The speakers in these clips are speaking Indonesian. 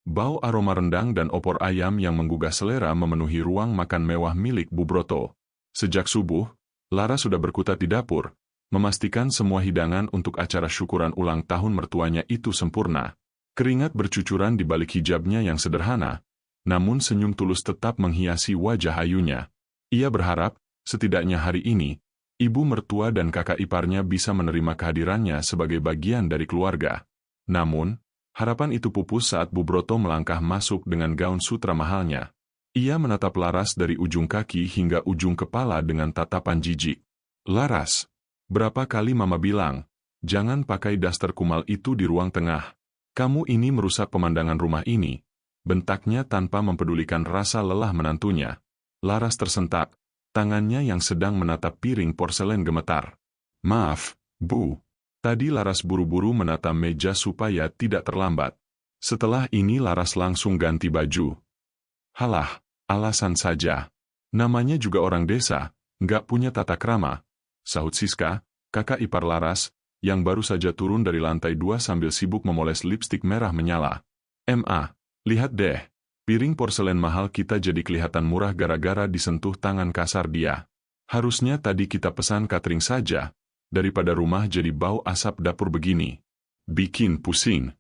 Bau aroma rendang dan opor ayam yang menggugah selera memenuhi ruang makan mewah milik Bu Broto. Sejak subuh, Laras sudah berkutat di dapur, memastikan semua hidangan untuk acara syukuran ulang tahun mertuanya itu sempurna. Keringat bercucuran di balik hijabnya yang sederhana, namun senyum tulus tetap menghiasi wajah ayunya. Ia berharap, setidaknya hari ini, ibu mertua dan kakak iparnya bisa menerima kehadirannya sebagai bagian dari keluarga. Namun, harapan itu pupus saat Bu Broto melangkah masuk dengan gaun sutra mahalnya. Ia menatap Laras dari ujung kaki hingga ujung kepala dengan tatapan jijik. "Laras, berapa kali Mama bilang, jangan pakai daster kumal itu di ruang tengah. Kamu ini merusak pemandangan rumah ini," bentaknya tanpa mempedulikan rasa lelah menantunya. Laras tersentak, tangannya yang sedang menatap piring porselen gemetar. "Maaf, Bu." Tadi Laras buru-buru menata meja supaya tidak terlambat. Setelah ini Laras langsung ganti baju. "Halah, alasan saja. Namanya juga orang desa, nggak punya tata krama," sahut Siska, kakak ipar Laras, yang baru saja turun dari lantai 2 sambil sibuk memoles lipstik merah menyala. Lihat deh, piring porselen mahal kita jadi kelihatan murah gara-gara disentuh tangan kasar dia. Harusnya tadi kita pesan catering saja, daripada rumah jadi bau asap dapur begini. Bikin pusing."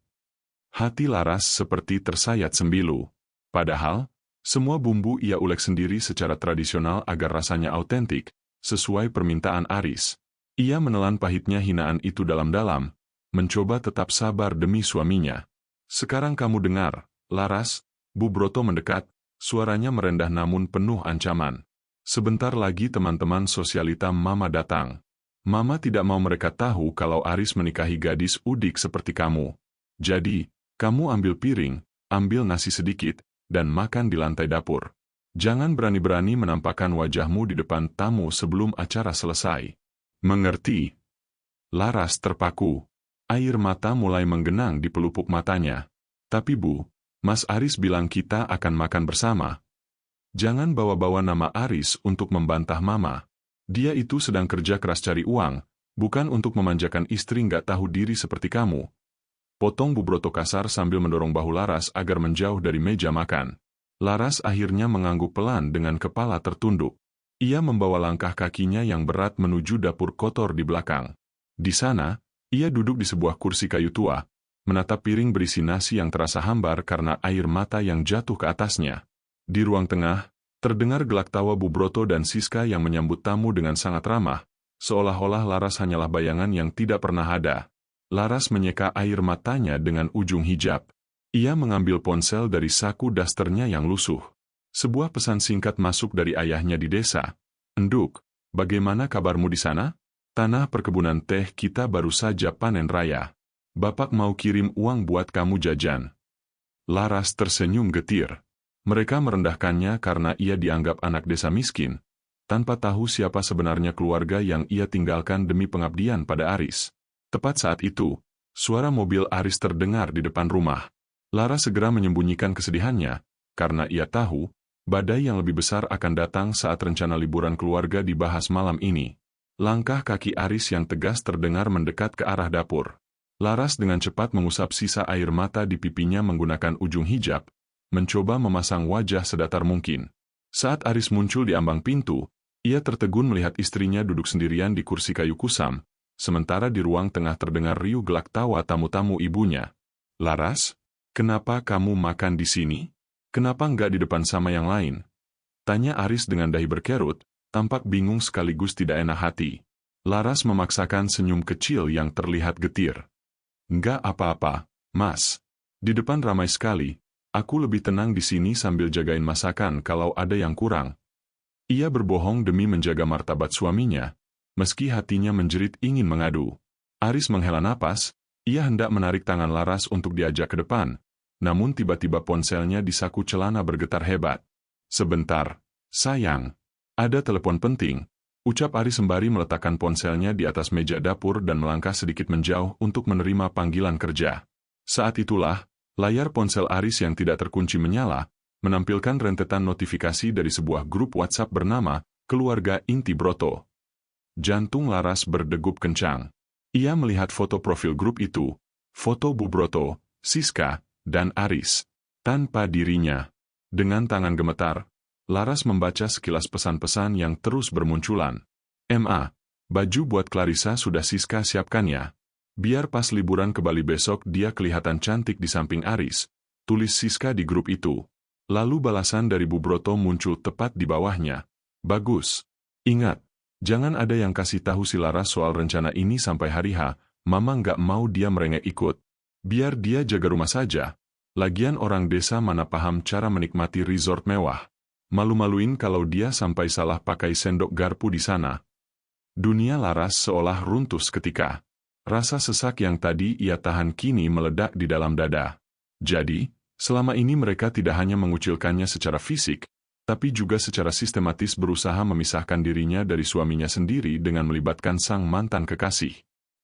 Hati Laras seperti tersayat sembilu. Padahal, semua bumbu ia ulek sendiri secara tradisional agar rasanya autentik, sesuai permintaan Aris. Ia menelan pahitnya hinaan itu dalam-dalam, mencoba tetap sabar demi suaminya. "Sekarang kamu dengar, Laras," Bu Broto mendekat, suaranya merendah namun penuh ancaman. "Sebentar lagi teman-teman sosialita Mama datang. Mama tidak mau mereka tahu kalau Aris menikahi gadis udik seperti kamu. Jadi, kamu ambil piring, ambil nasi sedikit, dan makan di lantai dapur. Jangan berani-berani menampakkan wajahmu di depan tamu sebelum acara selesai. Mengerti?" Laras terpaku. Air mata mulai menggenang di pelupuk matanya. "Tapi Bu, Mas Aris bilang kita akan makan bersama. Jangan bawa-bawa nama Aris untuk membantah Mama. Dia itu sedang kerja keras cari uang, bukan untuk memanjakan istri nggak tahu diri seperti kamu." Potong Bu Broto kasar sambil mendorong bahu Laras agar menjauh dari meja makan. Laras akhirnya mengangguk pelan dengan kepala tertunduk. Ia membawa langkah kakinya yang berat menuju dapur kotor di belakang. Di sana, ia duduk di sebuah kursi kayu tua, menatap piring berisi nasi yang terasa hambar karena air mata yang jatuh ke atasnya. Di ruang tengah, terdengar gelak tawa Bu Broto dan Siska yang menyambut tamu dengan sangat ramah, seolah-olah Laras hanyalah bayangan yang tidak pernah ada. Laras menyeka air matanya dengan ujung hijab. Ia mengambil ponsel dari saku dasternya yang lusuh. Sebuah pesan singkat masuk dari ayahnya di desa. "Enduk, bagaimana kabarmu di sana? Tanah perkebunan teh kita baru saja panen raya. Bapak mau kirim uang buat kamu jajan." Laras tersenyum getir. Mereka merendahkannya karena ia dianggap anak desa miskin, tanpa tahu siapa sebenarnya keluarga yang ia tinggalkan demi pengabdian pada Aris. Tepat saat itu, suara mobil Aris terdengar di depan rumah. Laras segera menyembunyikan kesedihannya, karena ia tahu, badai yang lebih besar akan datang saat rencana liburan keluarga dibahas malam ini. Langkah kaki Aris yang tegas terdengar mendekat ke arah dapur. Laras dengan cepat mengusap sisa air mata di pipinya menggunakan ujung hijab, mencoba memasang wajah sedatar mungkin. Saat Aris muncul di ambang pintu, ia tertegun melihat istrinya duduk sendirian di kursi kayu kusam, sementara di ruang tengah terdengar riuh gelak tawa tamu-tamu ibunya. "Laras, kenapa kamu makan di sini? Kenapa nggak di depan sama yang lain?" tanya Aris dengan dahi berkerut, tampak bingung sekaligus tidak enak hati. Laras memaksakan senyum kecil yang terlihat getir. "Nggak apa-apa, Mas. Di depan ramai sekali. Aku lebih tenang di sini sambil jagain masakan kalau ada yang kurang." Ia berbohong demi menjaga martabat suaminya, meski hatinya menjerit ingin mengadu. Aris menghela napas, ia hendak menarik tangan Laras untuk diajak ke depan, namun tiba-tiba ponselnya di saku celana bergetar hebat. "Sebentar, sayang. Ada telepon penting," ucap Aris sembari meletakkan ponselnya di atas meja dapur dan melangkah sedikit menjauh untuk menerima panggilan kerja. Saat itulah, layar ponsel Aris yang tidak terkunci menyala, menampilkan rentetan notifikasi dari sebuah grup WhatsApp bernama Keluarga Inti Broto. Jantung Laras berdegup kencang. Ia melihat foto profil grup itu, foto Bu Broto, Siska, dan Aris. Tanpa dirinya. Dengan tangan gemetar, Laras membaca sekilas pesan-pesan yang terus bermunculan. "Ma, baju buat Clarissa sudah Siska siapkan ya. Biar pas liburan ke Bali besok dia kelihatan cantik di samping Aris," tulis Siska di grup itu. Lalu balasan dari Bu Broto muncul tepat di bawahnya. "Bagus. Ingat, jangan ada yang kasih tahu si Laras soal rencana ini sampai hari H, Mama nggak mau dia merengek ikut. Biar dia jaga rumah saja. Lagian orang desa mana paham cara menikmati resort mewah. Malu-maluin kalau dia sampai salah pakai sendok garpu di sana." Dunia Laras seolah runtuh seketika. Rasa sesak yang tadi ia tahan kini meledak di dalam dada. Jadi, selama ini mereka tidak hanya mengucilkannya secara fisik, tapi juga secara sistematis berusaha memisahkan dirinya dari suaminya sendiri dengan melibatkan sang mantan kekasih.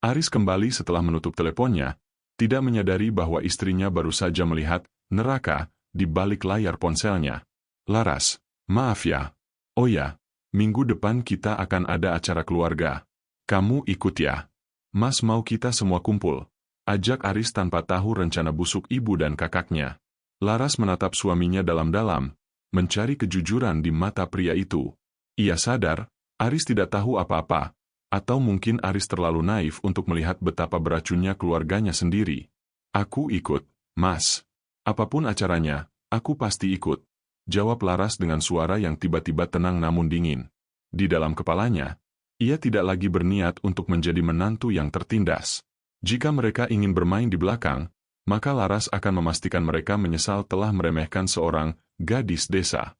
Aris kembali setelah menutup teleponnya, tidak menyadari bahwa istrinya baru saja melihat neraka di balik layar ponselnya. "Laras, maaf ya. Oh ya, minggu depan kita akan ada acara keluarga. Kamu ikut ya? Mas mau kita semua kumpul," ajak Aris tanpa tahu rencana busuk ibu dan kakaknya. Laras menatap suaminya dalam-dalam, mencari kejujuran di mata pria itu. Ia sadar, Aris tidak tahu apa-apa, atau mungkin Aris terlalu naif untuk melihat betapa beracunnya keluarganya sendiri. "Aku ikut, Mas. Apapun acaranya, aku pasti ikut," jawab Laras dengan suara yang tiba-tiba tenang namun dingin. Di dalam kepalanya, ia tidak lagi berniat untuk menjadi menantu yang tertindas. Jika mereka ingin bermain di belakang, maka Laras akan memastikan mereka menyesal telah meremehkan seorang gadis desa.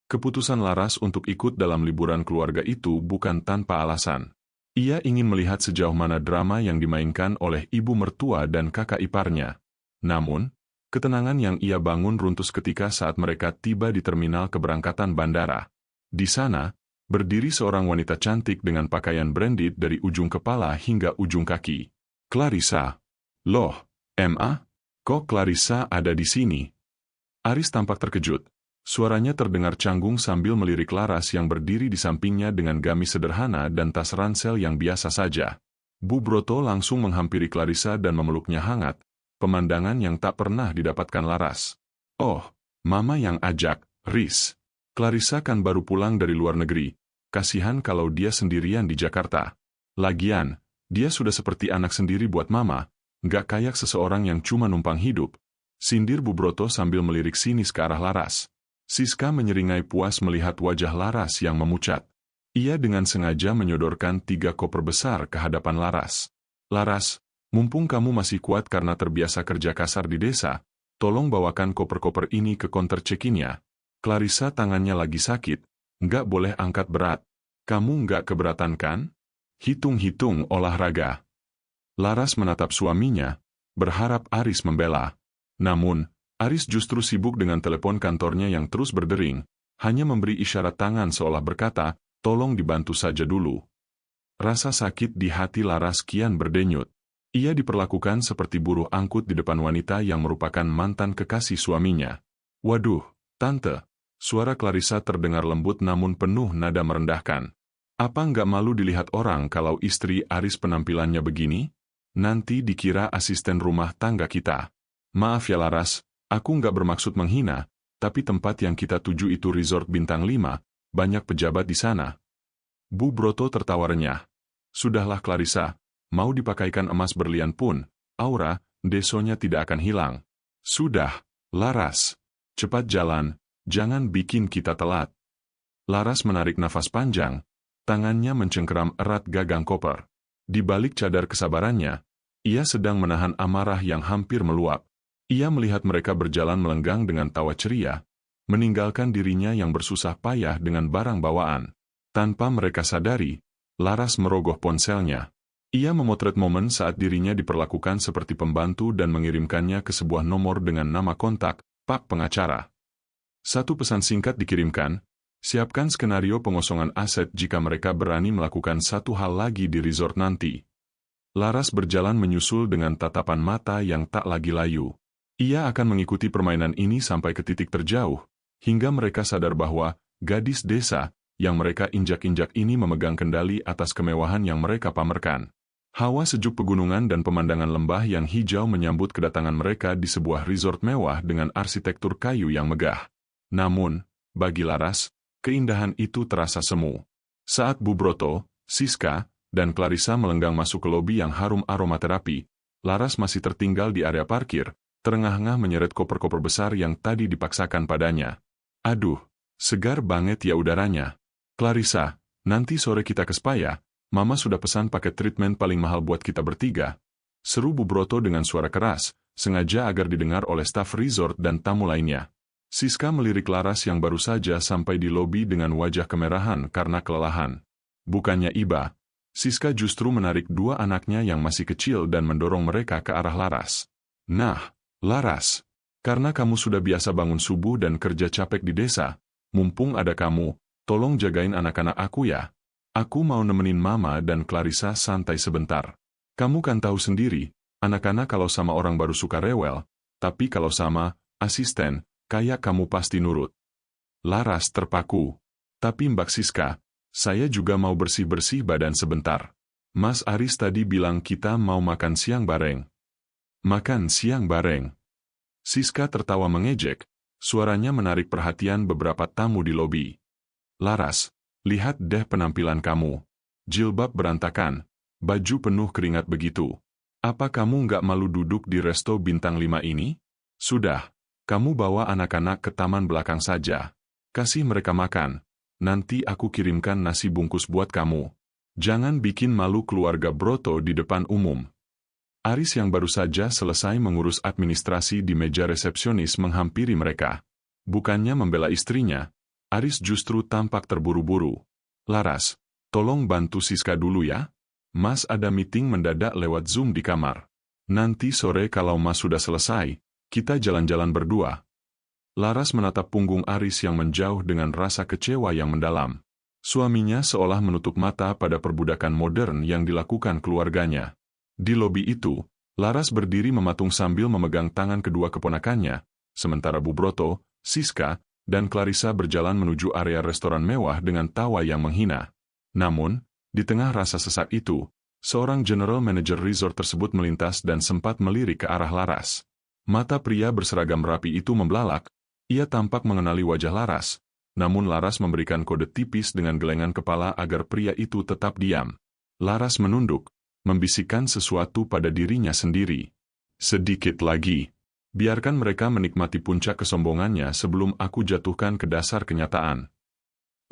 Keputusan Laras untuk ikut dalam liburan keluarga itu bukan tanpa alasan. Ia ingin melihat sejauh mana drama yang dimainkan oleh ibu mertua dan kakak iparnya. Namun, ketenangan yang ia bangun runtuh ketika saat mereka tiba di terminal keberangkatan bandara. Di sana, berdiri seorang wanita cantik dengan pakaian branded dari ujung kepala hingga ujung kaki. "Clarissa." "Loh, Ma? Kok Clarissa ada di sini?" Aris tampak terkejut. Suaranya terdengar canggung sambil melirik Laras yang berdiri di sampingnya dengan gamis sederhana dan tas ransel yang biasa saja. Bu Broto langsung menghampiri Clarissa dan memeluknya hangat, pemandangan yang tak pernah didapatkan Laras. "Oh, Mama yang ajak, Riz. Clarissa kan baru pulang dari luar negeri, kasihan kalau dia sendirian di Jakarta. Lagian, dia sudah seperti anak sendiri buat Mama, nggak kayak seseorang yang cuma numpang hidup," sindir Bu Broto sambil melirik sinis ke arah Laras. Siska menyeringai puas melihat wajah Laras yang memucat. Ia dengan sengaja menyodorkan 3 koper besar ke hadapan Laras. "Laras, mumpung kamu masih kuat karena terbiasa kerja kasar di desa, tolong bawakan koper-koper ini ke konter check-in-nya. Clarissa tangannya lagi sakit, nggak boleh angkat berat. Kamu nggak keberatan kan? Hitung-hitung olahraga." Laras menatap suaminya, berharap Aris membela. Namun, Aris justru sibuk dengan telepon kantornya yang terus berdering, hanya memberi isyarat tangan seolah berkata, "Tolong dibantu saja dulu." Rasa sakit di hati Laras kian berdenyut. Ia diperlakukan seperti buruh angkut di depan wanita yang merupakan mantan kekasih suaminya. "Waduh, Tante," suara Clarissa terdengar lembut namun penuh nada merendahkan. "Apa nggak malu dilihat orang kalau istri Aris penampilannya begini? Nanti dikira asisten rumah tangga kita." "Maaf ya Laras, aku nggak bermaksud menghina, tapi tempat yang kita tuju itu resort bintang 5, banyak pejabat di sana." Bu Broto tertawa renyah. "Sudahlah Clarissa, mau dipakaikan emas berlian pun, aura, desonya tidak akan hilang. Sudah, Laras, cepat jalan, jangan bikin kita telat." Laras menarik nafas panjang, tangannya mencengkeram erat gagang koper. Di balik cadar kesabarannya, ia sedang menahan amarah yang hampir meluap. Ia melihat mereka berjalan melenggang dengan tawa ceria, meninggalkan dirinya yang bersusah payah dengan barang bawaan. Tanpa mereka sadari, Laras merogoh ponselnya. Ia memotret momen saat dirinya diperlakukan seperti pembantu dan mengirimkannya ke sebuah nomor dengan nama kontak, Pak Pengacara. Satu pesan singkat dikirimkan, "Siapkan skenario pengosongan aset jika mereka berani melakukan satu hal lagi di resort nanti." Laras berjalan menyusul dengan tatapan mata yang tak lagi layu. Ia akan mengikuti permainan ini sampai ke titik terjauh, hingga mereka sadar bahwa gadis desa yang mereka injak-injak ini memegang kendali atas kemewahan yang mereka pamerkan. Hawa sejuk pegunungan dan pemandangan lembah yang hijau menyambut kedatangan mereka di sebuah resort mewah dengan arsitektur kayu yang megah. Namun, bagi Laras, keindahan itu terasa semu. Saat Bu Broto, Siska, dan Clarissa melenggang masuk ke lobi yang harum aromaterapi, Laras masih tertinggal di area parkir, terengah-engah menyeret koper-koper besar yang tadi dipaksakan padanya. Aduh, segar banget ya udaranya. Clarissa, nanti sore kita ke spa ya. Mama sudah pesan paket treatment paling mahal buat kita bertiga. Seru Bu Broto dengan suara keras, sengaja agar didengar oleh staf resort dan tamu lainnya. Siska melirik Laras yang baru saja sampai di lobi dengan wajah kemerahan karena kelelahan. Bukannya iba, Siska justru menarik dua anaknya yang masih kecil dan mendorong mereka ke arah Laras. Nah, Laras, karena kamu sudah biasa bangun subuh dan kerja capek di desa, mumpung ada kamu, tolong jagain anak-anak aku ya. Aku mau nemenin Mama dan Clarissa santai sebentar. Kamu kan tahu sendiri, anak-anak kalau sama orang baru suka rewel, tapi kalau sama asisten, kayak kamu pasti nurut. Laras terpaku. Tapi Mbak Siska, saya juga mau bersih-bersih badan sebentar. Mas Aris tadi bilang kita mau makan siang bareng. Makan siang bareng. Siska tertawa mengejek, suaranya menarik perhatian beberapa tamu di lobi. Laras, lihat deh penampilan kamu. Jilbab berantakan, baju penuh keringat begitu. Apa kamu nggak malu duduk di resto bintang 5 ini? Sudah, kamu bawa anak-anak ke taman belakang saja. Kasih mereka makan. Nanti aku kirimkan nasi bungkus buat kamu. Jangan bikin malu keluarga Broto di depan umum. Aris yang baru saja selesai mengurus administrasi di meja resepsionis menghampiri mereka. Bukannya membela istrinya, Aris justru tampak terburu-buru. Laras, tolong bantu Siska dulu ya. Mas ada meeting mendadak lewat Zoom di kamar. Nanti sore kalau Mas sudah selesai, kita jalan-jalan berdua. Laras menatap punggung Aris yang menjauh dengan rasa kecewa yang mendalam. Suaminya seolah menutup mata pada perbudakan modern yang dilakukan keluarganya. Di lobi itu, Laras berdiri mematung sambil memegang tangan kedua keponakannya, sementara Bu Broto, Siska, dan Clarissa berjalan menuju area restoran mewah dengan tawa yang menghina. Namun, di tengah rasa sesak itu, seorang general manager resort tersebut melintas dan sempat melirik ke arah Laras. Mata pria berseragam rapi itu membelalak, ia tampak mengenali wajah Laras, namun Laras memberikan kode tipis dengan gelengan kepala agar pria itu tetap diam. Laras menunduk, membisikkan sesuatu pada dirinya sendiri. Sedikit lagi. Biarkan mereka menikmati puncak kesombongannya sebelum aku jatuhkan ke dasar kenyataan.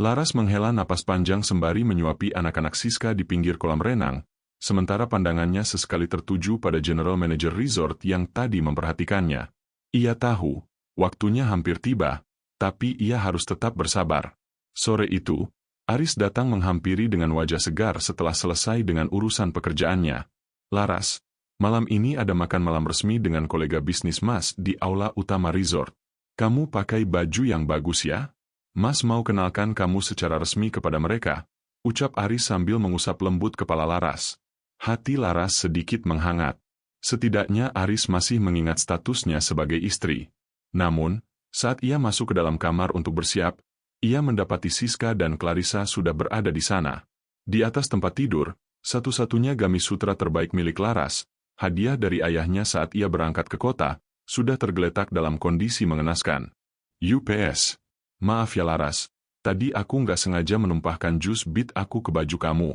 Laras menghela napas panjang sembari menyuapi anak-anak Siska di pinggir kolam renang, sementara pandangannya sesekali tertuju pada general manager resort yang tadi memperhatikannya. Ia tahu, waktunya hampir tiba, tapi ia harus tetap bersabar. Sore itu, Aris datang menghampiri dengan wajah segar setelah selesai dengan urusan pekerjaannya. Laras, malam ini ada makan malam resmi dengan kolega bisnis Mas di aula utama resort. Kamu pakai baju yang bagus ya? Mas mau kenalkan kamu secara resmi kepada mereka, ucap Aris sambil mengusap lembut kepala Laras. Hati Laras sedikit menghangat. Setidaknya Aris masih mengingat statusnya sebagai istri. Namun, saat ia masuk ke dalam kamar untuk bersiap, ia mendapati Siska dan Clarissa sudah berada di sana. Di atas tempat tidur, satu-satunya gamis sutra terbaik milik Laras, hadiah dari ayahnya saat ia berangkat ke kota, sudah tergeletak dalam kondisi mengenaskan. UPS. Maaf ya Laras, tadi aku nggak sengaja menumpahkan jus bit aku ke baju kamu.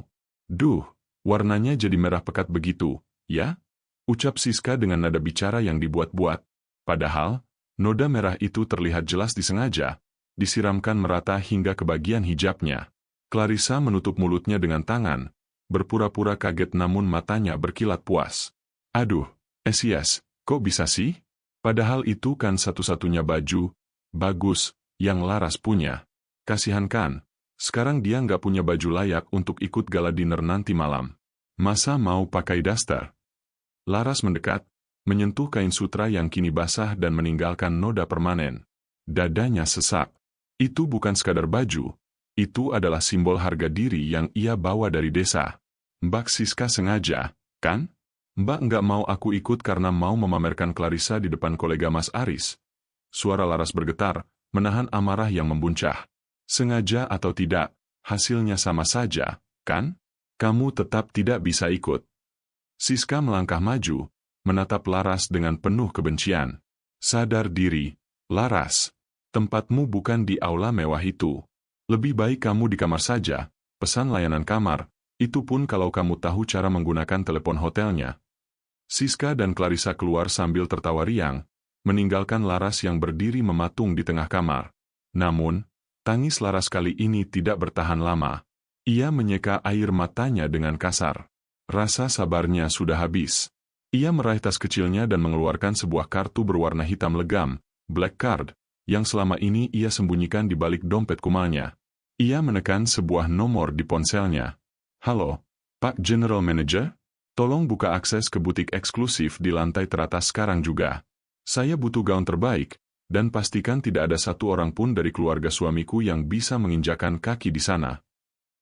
Duh, warnanya jadi merah pekat begitu, ya? Ucap Siska dengan nada bicara yang dibuat-buat. Padahal, noda merah itu terlihat jelas disengaja, disiramkan merata hingga ke bagian hijabnya. Clarissa menutup mulutnya dengan tangan, berpura-pura kaget namun matanya berkilat puas. Aduh, yes, kok bisa sih? Padahal itu kan satu-satunya baju, bagus, yang Laras punya. Kasihan kan, sekarang dia nggak punya baju layak untuk ikut gala dinner nanti malam. Masa mau pakai daster? Laras mendekat, menyentuh kain sutra yang kini basah dan meninggalkan noda permanen. Dadanya sesak. Itu bukan sekadar baju, itu adalah simbol harga diri yang ia bawa dari desa. Mbak Siska sengaja, kan? Mbak nggak mau aku ikut karena mau memamerkan Clarissa di depan kolega Mas Aris. Suara Laras bergetar, menahan amarah yang membuncah. Sengaja atau tidak, hasilnya sama saja, kan? Kamu tetap tidak bisa ikut. Siska melangkah maju, menatap Laras dengan penuh kebencian. Sadar diri, Laras. Tempatmu bukan di aula mewah itu. Lebih baik kamu di kamar saja, pesan layanan kamar, itu pun kalau kamu tahu cara menggunakan telepon hotelnya. Siska dan Clarissa keluar sambil tertawa riang, meninggalkan Laras yang berdiri mematung di tengah kamar. Namun, tangis Laras kali ini tidak bertahan lama. Ia menyeka air matanya dengan kasar. Rasa sabarnya sudah habis. Ia meraih tas kecilnya dan mengeluarkan sebuah kartu berwarna hitam legam, black card, yang selama ini ia sembunyikan di balik dompet kumalnya. Ia menekan sebuah nomor di ponselnya. Halo, Pak General Manager? Tolong buka akses ke butik eksklusif di lantai teratas sekarang juga. Saya butuh gaun terbaik, dan pastikan tidak ada satu orang pun dari keluarga suamiku yang bisa menginjakan kaki di sana.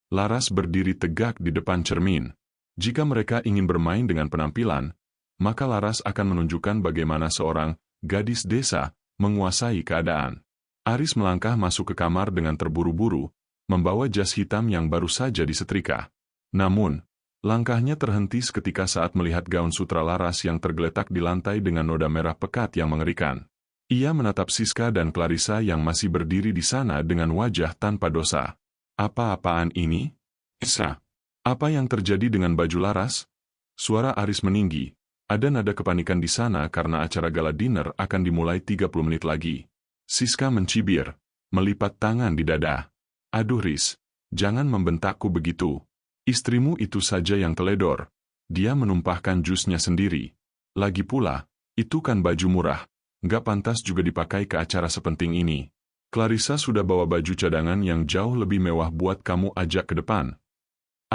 Laras berdiri tegak di depan cermin. Jika mereka ingin bermain dengan penampilan, maka Laras akan menunjukkan bagaimana seorang gadis desa menguasai keadaan. Aris melangkah masuk ke kamar dengan terburu-buru, membawa jas hitam yang baru saja disetrika. Namun, langkahnya terhenti seketika saat melihat gaun sutra Laras yang tergeletak di lantai dengan noda merah pekat yang mengerikan. Ia menatap Siska dan Clarissa yang masih berdiri di sana dengan wajah tanpa dosa. Apa-apaan ini? Isa, apa yang terjadi dengan baju Laras? Suara Aris meninggi. Ada nada kepanikan di sana karena acara gala dinner akan dimulai 30 menit lagi. Siska mencibir, melipat tangan di dada. Aduh Riz, jangan membentakku begitu. Istrimu itu saja yang teledor. Dia menumpahkan jusnya sendiri. Lagi pula, itu kan baju murah. Nggak pantas juga dipakai ke acara sepenting ini. Clarissa sudah bawa baju cadangan yang jauh lebih mewah buat kamu ajak ke depan.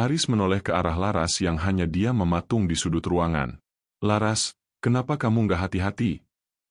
Aris menoleh ke arah Laras yang hanya dia mematung di sudut ruangan. Laras, kenapa kamu nggak hati-hati?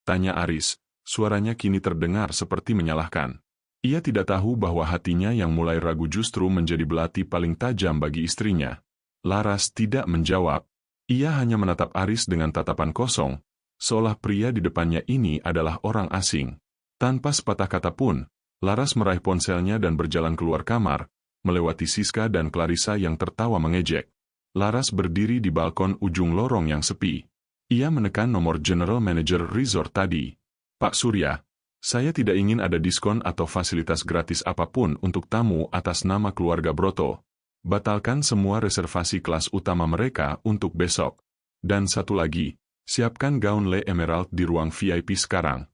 Tanya Aris, suaranya kini terdengar seperti menyalahkan. Ia tidak tahu bahwa hatinya yang mulai ragu justru menjadi belati paling tajam bagi istrinya. Laras tidak menjawab. Ia hanya menatap Aris dengan tatapan kosong, seolah pria di depannya ini adalah orang asing. Tanpa sepatah kata pun, Laras meraih ponselnya dan berjalan keluar kamar, melewati Siska dan Clarissa yang tertawa mengejek. Laras berdiri di balkon ujung lorong yang sepi. Ia menekan nomor General Manager Resort tadi. Pak Surya, saya tidak ingin ada diskon atau fasilitas gratis apapun untuk tamu atas nama keluarga Broto. Batalkan semua reservasi kelas utama mereka untuk besok. Dan satu lagi, siapkan gaun Le Emerald di ruang VIP sekarang.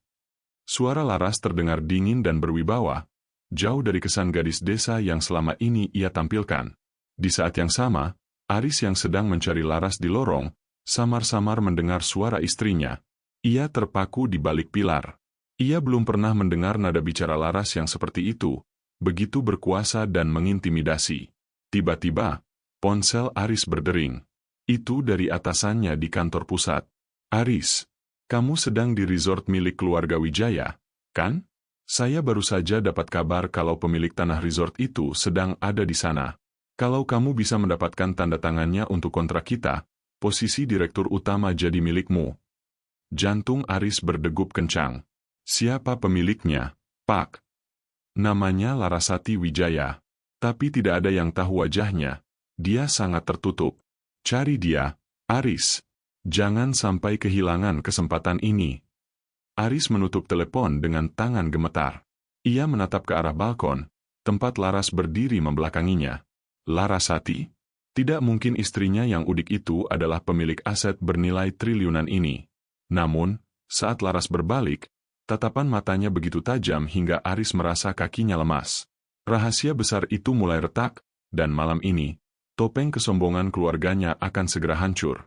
Suara Laras terdengar dingin dan berwibawa, jauh dari kesan gadis desa yang selama ini ia tampilkan. Di saat yang sama, Aris yang sedang mencari Laras di lorong, samar-samar mendengar suara istrinya. Ia terpaku di balik pilar. Ia belum pernah mendengar nada bicara Laras yang seperti itu, begitu berkuasa dan mengintimidasi. Tiba-tiba, ponsel Aris berdering. Itu dari atasannya di kantor pusat. Aris, kamu sedang di resort milik keluarga Wijaya, kan? Saya baru saja dapat kabar kalau pemilik tanah resort itu sedang ada di sana. Kalau kamu bisa mendapatkan tanda tangannya untuk kontrak kita, posisi direktur utama jadi milikmu. Jantung Aris berdegup kencang. Siapa pemiliknya, Pak? Namanya Larasati Wijaya. Tapi tidak ada yang tahu wajahnya. Dia sangat tertutup. Cari dia, Aris. Jangan sampai kehilangan kesempatan ini. Aris menutup telepon dengan tangan gemetar. Ia menatap ke arah balkon, tempat Laras berdiri membelakanginya. Larasati? Tidak mungkin istrinya yang udik itu adalah pemilik aset bernilai triliunan ini. Namun, saat Laras berbalik, tatapan matanya begitu tajam hingga Aris merasa kakinya lemas. Rahasia besar itu mulai retak, dan malam ini, topeng kesombongan keluarganya akan segera hancur.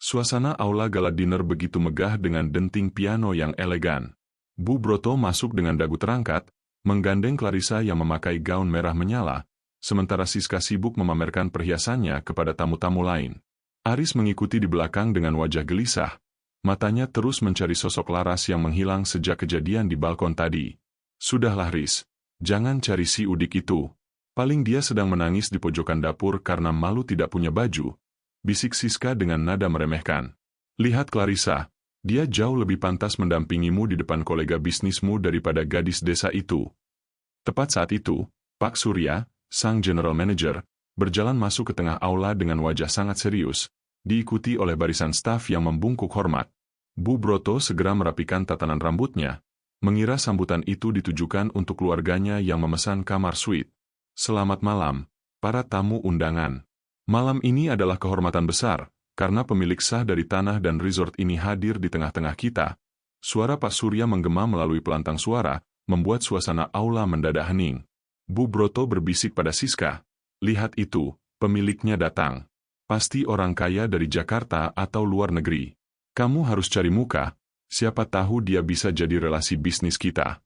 Suasana aula gala dinner begitu megah dengan denting piano yang elegan. Bu Broto masuk dengan dagu terangkat, menggandeng Clarissa yang memakai gaun merah menyala, sementara Siska sibuk memamerkan perhiasannya kepada tamu-tamu lain. Aris mengikuti di belakang dengan wajah gelisah, matanya terus mencari sosok Laras yang menghilang sejak kejadian di balkon tadi. Sudahlah Riz, jangan cari si udik itu. Paling dia sedang menangis di pojokan dapur karena malu tidak punya baju, bisik Siska dengan nada meremehkan. Lihat Clarissa, dia jauh lebih pantas mendampingimu di depan kolega bisnismu daripada gadis desa itu. Tepat saat itu, Pak Surya, sang general manager, berjalan masuk ke tengah aula dengan wajah sangat serius, diikuti oleh barisan staf yang membungkuk hormat. Bu Broto segera merapikan tatanan rambutnya, mengira sambutan itu ditujukan untuk keluarganya yang memesan kamar suite. Selamat malam, para tamu undangan. Malam ini adalah kehormatan besar, karena pemilik sah dari tanah dan resort ini hadir di tengah-tengah kita. Suara Pak Surya menggema melalui pelantang suara, membuat suasana aula mendadak hening. Bu Broto berbisik pada Siska, "Lihat itu, pemiliknya datang. Pasti orang kaya dari Jakarta atau luar negeri. Kamu harus cari muka, siapa tahu dia bisa jadi relasi bisnis kita."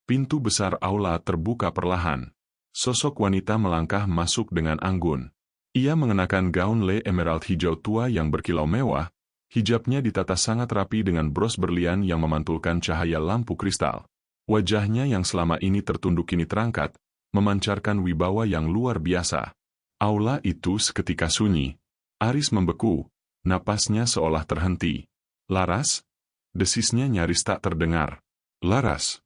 Pintu besar aula terbuka perlahan. Sosok wanita melangkah masuk dengan anggun. Ia mengenakan gaun le emerald hijau tua yang berkilau mewah, hijabnya ditata sangat rapi dengan bros berlian yang memantulkan cahaya lampu kristal. Wajahnya yang selama ini tertunduk kini terangkat, memancarkan wibawa yang luar biasa. Aula itu seketika sunyi. Aris membeku, napasnya seolah terhenti. "Laras?" Desisnya nyaris tak terdengar. "Laras?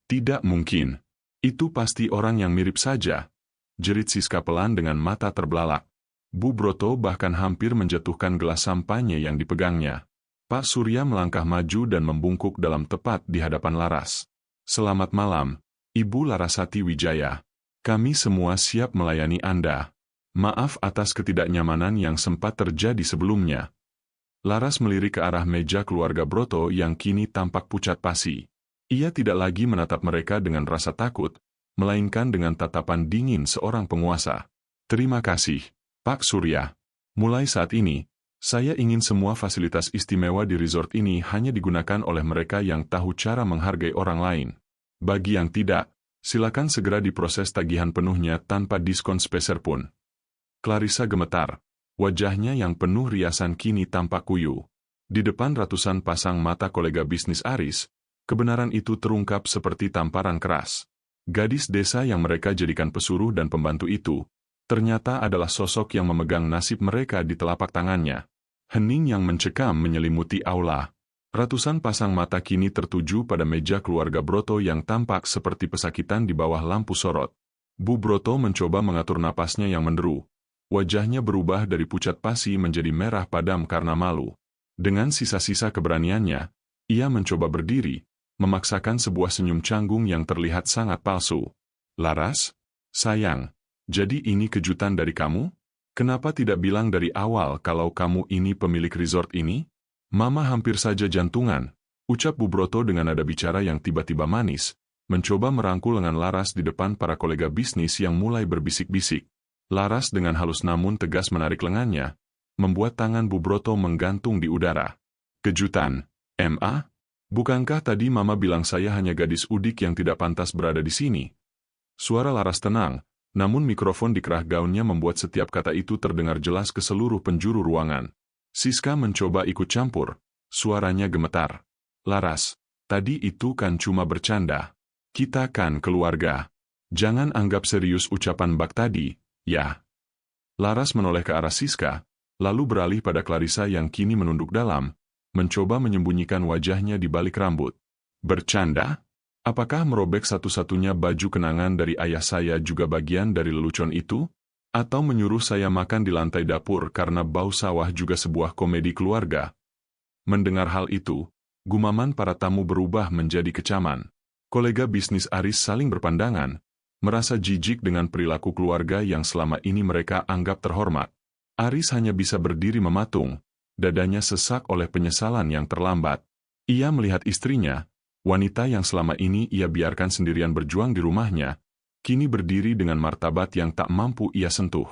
Tidak mungkin. Itu pasti orang yang mirip saja," jerit Siska pelan dengan mata terbelalak. Bu Broto bahkan hampir menjatuhkan gelas sampahnya yang dipegangnya. Pak Surya melangkah maju dan membungkuk dalam tepat di hadapan Laras. "Selamat malam, Ibu Larasati Wijaya. Kami semua siap melayani Anda. Maaf atas ketidaknyamanan yang sempat terjadi sebelumnya." Laras melirik ke arah meja keluarga Broto yang kini tampak pucat pasi. Ia tidak lagi menatap mereka dengan rasa takut, melainkan dengan tatapan dingin seorang penguasa. "Terima kasih, Pak Surya. Mulai saat ini, saya ingin semua fasilitas istimewa di resort ini hanya digunakan oleh mereka yang tahu cara menghargai orang lain. Bagi yang tidak, silakan segera diproses tagihan penuhnya tanpa diskon speser pun." Clarissa gemetar. Wajahnya yang penuh riasan kini tampak kuyu. Di depan ratusan pasang mata kolega bisnis Aris, kebenaran itu terungkap seperti tamparan keras. Gadis desa yang mereka jadikan pesuruh dan pembantu itu, ternyata adalah sosok yang memegang nasib mereka di telapak tangannya. Hening yang mencekam menyelimuti aula. Ratusan pasang mata kini tertuju pada meja keluarga Broto yang tampak seperti pesakitan di bawah lampu sorot. Bu Broto mencoba mengatur napasnya yang menderu. Wajahnya berubah dari pucat pasi menjadi merah padam karena malu. Dengan sisa-sisa keberaniannya, ia mencoba berdiri, memaksakan sebuah senyum canggung yang terlihat sangat palsu. "Laras? Sayang, jadi ini kejutan dari kamu? Kenapa tidak bilang dari awal kalau kamu ini pemilik resort ini?" "Mama hampir saja jantungan," ucap Bu Broto dengan nada bicara yang tiba-tiba manis, mencoba merangkul lengan Laras di depan para kolega bisnis yang mulai berbisik-bisik. Laras dengan halus namun tegas menarik lengannya, membuat tangan Bu Broto menggantung di udara. "Kejutan, Ma? Bukankah tadi Mama bilang saya hanya gadis udik yang tidak pantas berada di sini?" Suara Laras tenang, namun mikrofon di kerah gaunnya membuat setiap kata itu terdengar jelas ke seluruh penjuru ruangan. Siska mencoba ikut campur, suaranya gemetar. "Laras, tadi itu kan cuma bercanda. Kita kan keluarga. Jangan anggap serius ucapan Bak tadi, ya." Laras menoleh ke arah Siska, lalu beralih pada Clarissa yang kini menunduk dalam, mencoba menyembunyikan wajahnya di balik rambut. "Bercanda? Apakah merobek satu-satunya baju kenangan dari ayah saya juga bagian dari lelucon itu? Atau menyuruh saya makan di lantai dapur karena bau sawah juga sebuah komedi keluarga?" Mendengar hal itu, gumaman para tamu berubah menjadi kecaman. Kolega bisnis Aris saling berpandangan, merasa jijik dengan perilaku keluarga yang selama ini mereka anggap terhormat. Aris hanya bisa berdiri mematung, dadanya sesak oleh penyesalan yang terlambat. Ia melihat istrinya, wanita yang selama ini ia biarkan sendirian berjuang di rumahnya, kini berdiri dengan martabat yang tak mampu ia sentuh.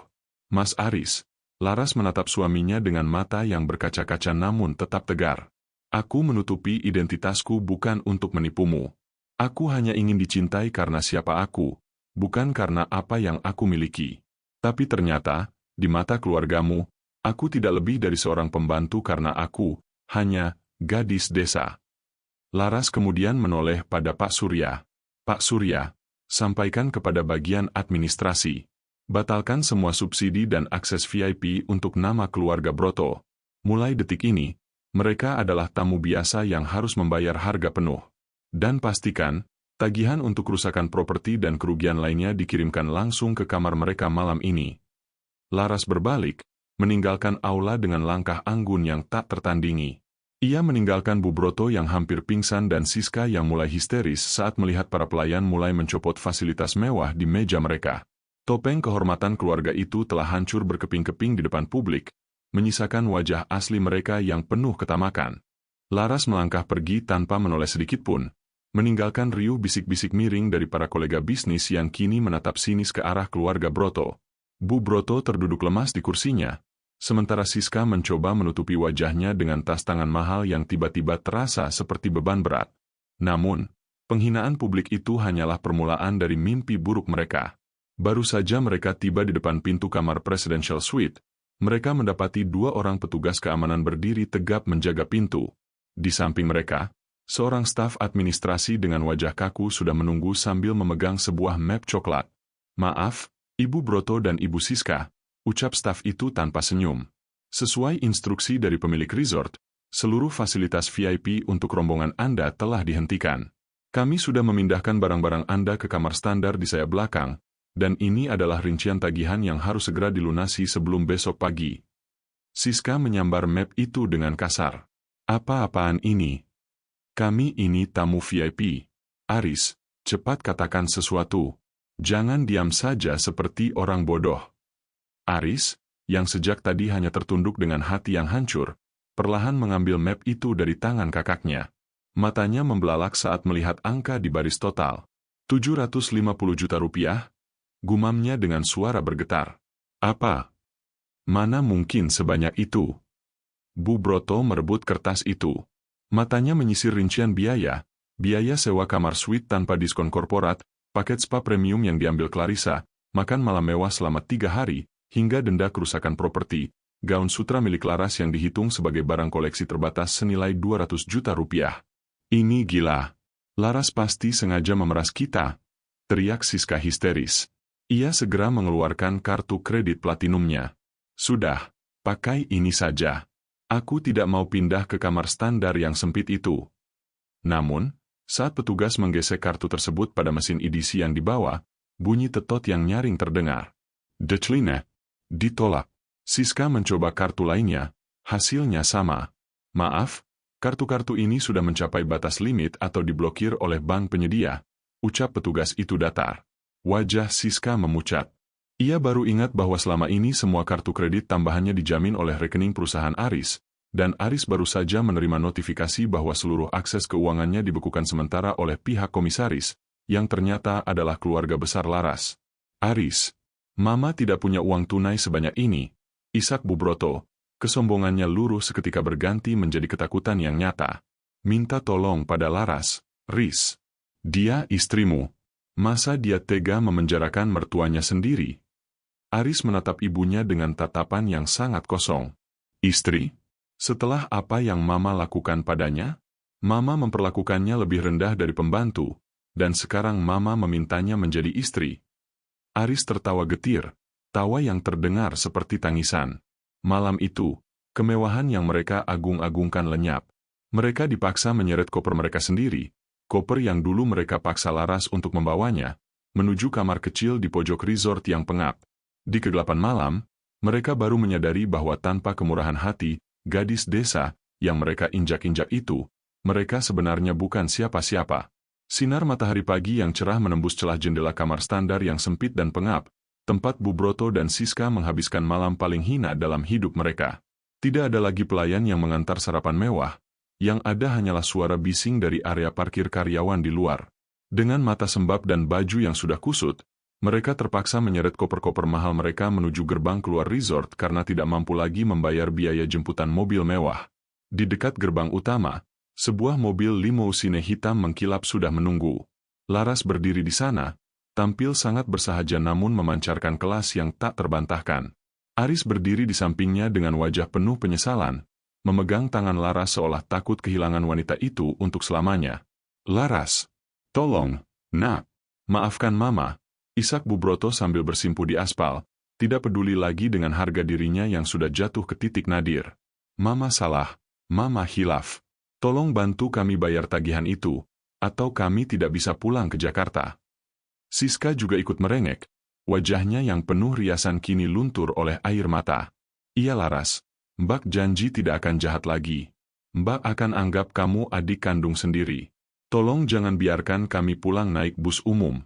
"Mas Aris," Laras menatap suaminya dengan mata yang berkaca-kaca namun tetap tegar. "Aku menutupi identitasku bukan untuk menipumu. Aku hanya ingin dicintai karena siapa aku, bukan karena apa yang aku miliki. Tapi ternyata, di mata keluargamu, aku tidak lebih dari seorang pembantu karena aku hanya gadis desa." Laras kemudian menoleh pada Pak Surya. "Pak Surya, sampaikan kepada bagian administrasi. Batalkan semua subsidi dan akses VIP untuk nama keluarga Broto. Mulai detik ini, mereka adalah tamu biasa yang harus membayar harga penuh. Dan pastikan, tagihan untuk kerusakan properti dan kerugian lainnya dikirimkan langsung ke kamar mereka malam ini." Laras berbalik, meninggalkan aula dengan langkah anggun yang tak tertandingi. Ia meninggalkan Bubroto yang hampir pingsan dan Siska yang mulai histeris saat melihat para pelayan mulai mencopot fasilitas mewah di meja mereka. Topeng kehormatan keluarga itu telah hancur berkeping-keping di depan publik, menyisakan wajah asli mereka yang penuh ketamakan. Laras melangkah pergi tanpa menoleh sedikitpun, meninggalkan riuh bisik-bisik miring dari para kolega bisnis yang kini menatap sinis ke arah keluarga Broto. Bu Broto terduduk lemas di kursinya, sementara Siska mencoba menutupi wajahnya dengan tas tangan mahal yang tiba-tiba terasa seperti beban berat. Namun, penghinaan publik itu hanyalah permulaan dari mimpi buruk mereka. Baru saja mereka tiba di depan pintu kamar Presidential Suite, mereka mendapati 2 orang petugas keamanan berdiri tegap menjaga pintu. Di samping mereka, seorang staf administrasi dengan wajah kaku sudah menunggu sambil memegang sebuah map coklat. "Maaf, Ibu Broto dan Ibu Siska," ucap staf itu tanpa senyum. "Sesuai instruksi dari pemilik resort, seluruh fasilitas VIP untuk rombongan Anda telah dihentikan. Kami sudah memindahkan barang-barang Anda ke kamar standar di sayap belakang, dan ini adalah rincian tagihan yang harus segera dilunasi sebelum besok pagi." Siska menyambar map itu dengan kasar. "Apa-apaan ini? Kami ini tamu VIP. Aris, cepat katakan sesuatu. Jangan diam saja seperti orang bodoh." Aris, yang sejak tadi hanya tertunduk dengan hati yang hancur, perlahan mengambil map itu dari tangan kakaknya. Matanya membelalak saat melihat angka di baris total. 750 juta rupiah, gumamnya dengan suara bergetar. "Apa? Mana mungkin sebanyak itu?" Bu Broto merebut kertas itu. Matanya menyisir rincian biaya sewa kamar suite tanpa diskon korporat, paket spa premium yang diambil Clarissa, makan malam mewah selama 3 hari, hingga denda kerusakan properti, gaun sutra milik Laras yang dihitung sebagai barang koleksi terbatas senilai 200 juta rupiah. "Ini gila. Laras pasti sengaja memeras kita," teriak Siska histeris. Ia segera mengeluarkan kartu kredit platinumnya. "Sudah, pakai ini saja. Aku tidak mau pindah ke kamar standar yang sempit itu." Namun, saat petugas menggesek kartu tersebut pada mesin edisi yang dibawa, bunyi tetot yang nyaring terdengar. "Decline. Ditolak." Siska mencoba kartu lainnya, hasilnya sama. "Maaf, kartu-kartu ini sudah mencapai batas limit atau diblokir oleh bank penyedia," ucap petugas itu datar. Wajah Siska memucat. Ia baru ingat bahwa selama ini semua kartu kredit tambahannya dijamin oleh rekening perusahaan Aris, dan Aris baru saja menerima notifikasi bahwa seluruh akses keuangannya dibekukan sementara oleh pihak komisaris, yang ternyata adalah keluarga besar Laras. "Aris, Mama tidak punya uang tunai sebanyak ini," isak Bu Broto. Kesombongannya luruh seketika berganti menjadi ketakutan yang nyata. "Minta tolong pada Laras, Riz. Dia istrimu. Masa dia tega memenjarakan mertuanya sendiri?" Aris menatap ibunya dengan tatapan yang sangat kosong. "Istri? Setelah apa yang Mama lakukan padanya? Mama memperlakukannya lebih rendah dari pembantu, dan sekarang Mama memintanya menjadi istri." Aris tertawa getir, tawa yang terdengar seperti tangisan. Malam itu, kemewahan yang mereka agung-agungkan lenyap. Mereka dipaksa menyeret koper mereka sendiri, koper yang dulu mereka paksa Laras untuk membawanya, menuju kamar kecil di pojok resort yang pengap. Di kegelapan malam, mereka baru menyadari bahwa tanpa kemurahan hati, gadis desa, yang mereka injak-injak itu, mereka sebenarnya bukan siapa-siapa. Sinar matahari pagi yang cerah menembus celah jendela kamar standar yang sempit dan pengap, tempat Bu Broto dan Siska menghabiskan malam paling hina dalam hidup mereka. Tidak ada lagi pelayan yang mengantar sarapan mewah, yang ada hanyalah suara bising dari area parkir karyawan di luar. Dengan mata sembab dan baju yang sudah kusut, mereka terpaksa menyeret koper-koper mahal mereka menuju gerbang keluar resort karena tidak mampu lagi membayar biaya jemputan mobil mewah. Di dekat gerbang utama, sebuah mobil limousine hitam mengkilap sudah menunggu. Laras berdiri di sana, tampil sangat bersahaja namun memancarkan kelas yang tak terbantahkan. Aris berdiri di sampingnya dengan wajah penuh penyesalan, memegang tangan Laras seolah takut kehilangan wanita itu untuk selamanya. "Laras, tolong, nak, maafkan Mama," isak Bu Broto sambil bersimpu di aspal, tidak peduli lagi dengan harga dirinya yang sudah jatuh ke titik nadir. "Mama salah, Mama hilaf. Tolong bantu kami bayar tagihan itu, atau kami tidak bisa pulang ke Jakarta." Siska juga ikut merengek, wajahnya yang penuh riasan kini luntur oleh air mata. Iya Laras, Mbak janji tidak akan jahat lagi. Mbak akan anggap kamu adik kandung sendiri. Tolong jangan biarkan kami pulang naik bus umum.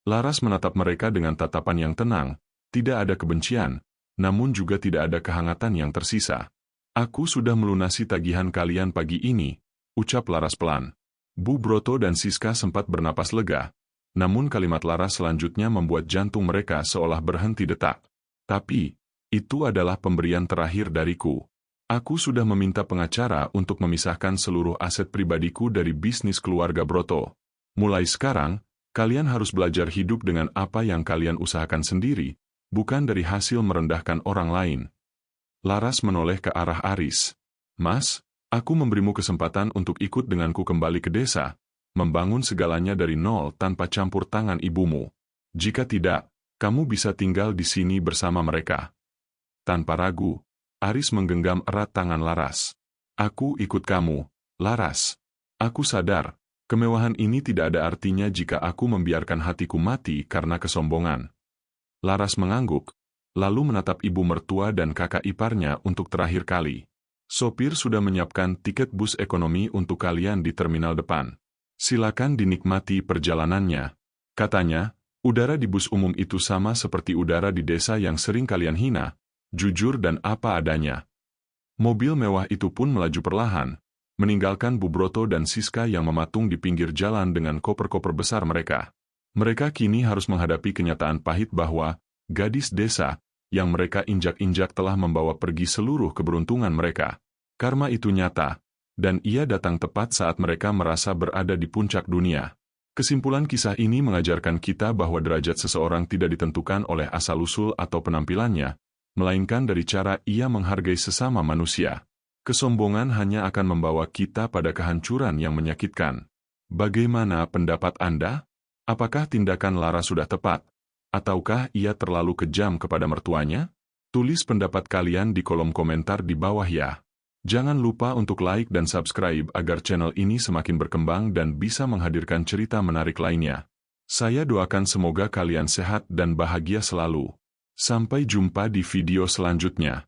Laras menatap mereka dengan tatapan yang tenang, tidak ada kebencian, namun juga tidak ada kehangatan yang tersisa. Aku sudah melunasi tagihan kalian pagi ini, ucap Laras pelan. Bu Broto dan Siska sempat bernapas lega, namun kalimat Laras selanjutnya membuat jantung mereka seolah berhenti detak. Tapi, itu adalah pemberian terakhir dariku. Aku sudah meminta pengacara untuk memisahkan seluruh aset pribadiku dari bisnis keluarga Broto. Mulai sekarang, kalian harus belajar hidup dengan apa yang kalian usahakan sendiri, bukan dari hasil merendahkan orang lain. Laras menoleh ke arah Aris. Mas, aku memberimu kesempatan untuk ikut denganku kembali ke desa, membangun segalanya dari nol tanpa campur tangan ibumu. Jika tidak, kamu bisa tinggal di sini bersama mereka. Tanpa ragu, Aris menggenggam erat tangan Laras. Aku ikut kamu, Laras. Aku sadar, kemewahan ini tidak ada artinya jika aku membiarkan hatiku mati karena kesombongan. Laras mengangguk, lalu menatap ibu mertua dan kakak iparnya untuk terakhir kali. Sopir sudah menyiapkan tiket bus ekonomi untuk kalian di terminal depan. Silakan dinikmati perjalanannya. Katanya, udara di bus umum itu sama seperti udara di desa yang sering kalian hina, jujur dan apa adanya. Mobil mewah itu pun melaju perlahan, meninggalkan Bu Broto dan Siska yang mematung di pinggir jalan dengan koper-koper besar mereka. Mereka kini harus menghadapi kenyataan pahit bahwa gadis desa yang mereka injak-injak telah membawa pergi seluruh keberuntungan mereka. Karma itu nyata, dan ia datang tepat saat mereka merasa berada di puncak dunia. Kesimpulan kisah ini mengajarkan kita bahwa derajat seseorang tidak ditentukan oleh asal-usul atau penampilannya, melainkan dari cara ia menghargai sesama manusia. Kesombongan hanya akan membawa kita pada kehancuran yang menyakitkan. Bagaimana pendapat Anda? Apakah tindakan Lara sudah tepat? Ataukah ia terlalu kejam kepada mertuanya? Tulis pendapat kalian di kolom komentar di bawah ya. Jangan lupa untuk like dan subscribe agar channel ini semakin berkembang dan bisa menghadirkan cerita menarik lainnya. Saya doakan semoga kalian sehat dan bahagia selalu. Sampai jumpa di video selanjutnya.